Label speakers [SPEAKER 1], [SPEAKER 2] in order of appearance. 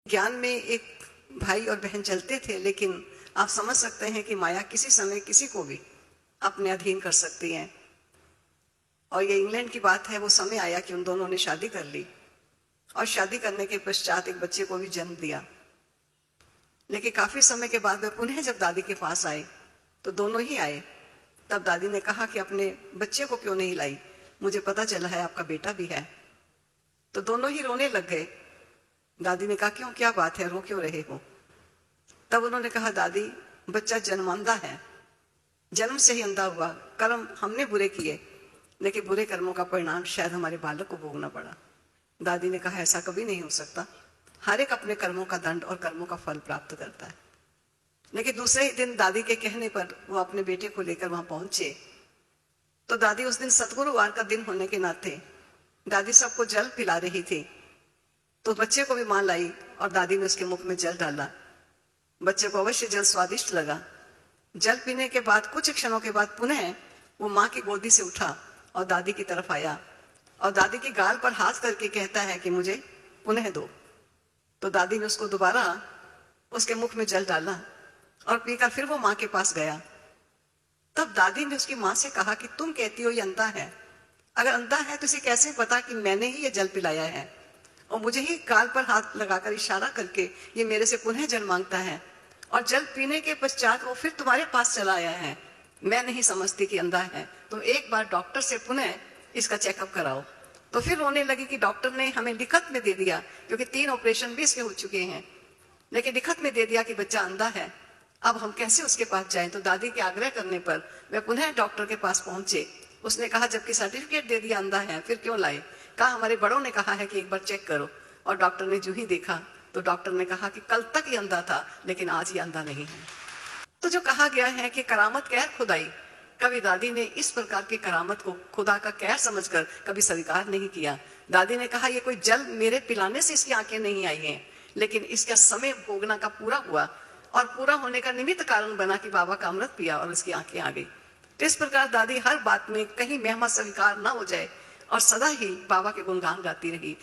[SPEAKER 1] ज्ञान में एक भाई और बहन चलते थे, लेकिन आप समझ सकते हैं कि माया किसी समय किसी को भी अपने अधीन कर सकती है। और ये इंग्लैंड की बात है। वो समय आया कि उन दोनों ने शादी कर ली और शादी करने के पश्चात एक बच्चे को भी जन्म दिया। लेकिन काफी समय के बाद वे पुनः जब दादी के पास आए तो दोनों ही आए। तब दादी ने कहा कि अपने बच्चे को क्यों नहीं लाई, मुझे पता चला है आपका बेटा भी है। तो दोनों ही रोने लग गए। दादी ने कहा क्यों, क्या बात है, रो क्यों रहे हो? तब उन्होंने कहा दादी, बच्चा जन्म अंधा है, जन्म से ही अंधा हुआ। कर्म हमने बुरे किए, लेकिन बुरे कर्मों का परिणाम शायद हमारे बालक को भोगना पड़ा। दादी ने कहा ऐसा कभी नहीं हो सकता, हर एक अपने कर्मों का दंड और कर्मों का फल प्राप्त करता है। लेकिन दूसरे ही दिन दादी के कहने पर वो अपने बेटे को लेकर वहां पहुंचे। तो दादी उस दिन सतगुरुवार का दिन होने के नाते दादी सबको जल पिला रही थी। तो बच्चे को भी मां लाई और दादी ने उसके मुख में जल डाला। बच्चे को अवश्य जल स्वादिष्ट लगा। जल पीने के बाद कुछ क्षणों के बाद पुनः वो मां की गोदी से उठा और दादी की तरफ आया और दादी की गाल पर हाथ करके कहता है कि मुझे पुनः दो। तो दादी ने उसको दोबारा उसके मुख में जल डाला और पीकर फिर वो मां के पास गया। तब दादी ने उसकी मां से कहा कि तुम कहती हो ये अंधा है, अगर अंधा है तो इसे कैसे पता कि मैंने ही ये जल पिलाया है और मुझे ही गाल पर हाथ लगाकर इशारा करके ये मेरे से पुनः जल मांगता है और जल पीने के पश्चात वो फिर तुम्हारे पास चला आया है। मैं नहीं समझती कि अंधा है, तो एक बार डॉक्टर से पुनः इसका चेकअप कराओ। तो फिर रोने लगी कि डॉक्टर ने हमें लिखत में दे दिया, क्योंकि 3 ऑपरेशन भी इसके हो चुके हैं, लेकिन लिखत में दे दिया कि बच्चा अंधा है, अब हम कैसे उसके पास जाएं। तो दादी के आग्रह करने पर वे पुनः डॉक्टर के पास पहुंचे। उसने कहा जबकि सर्टिफिकेट दे दिया अंधा है, फिर क्यों लाए? कहा हमारे बड़ों ने कहा है कि एक बार चेक करो। और डॉक्टर ने जो ही देखा तो डॉक्टर ने कहा कि कल तक ये अंधा था, लेकिन आज ये अंधा नहीं है। तो जो कहा गया है कि करामत कहर खुदाई, कभी दादी ने इस प्रकार की करामत को खुदा का कहर समझकर कभी स्वीकार नहीं किया। दादी ने कहा ये कोई जल मेरे पिलाने से इसकी आंखें नहीं आई हैं, लेकिन इसका समय भोगना का पूरा हुआ और पूरा होने का निमित्त कारण बना कि बाबा का अमृत पिया और उसकी आंखें आ गई। तो इस प्रकार दादी हर बात में कहीं महिमा स्वीकार ना हो जाए और सदा ही बाबा के गुणगान गाती रही।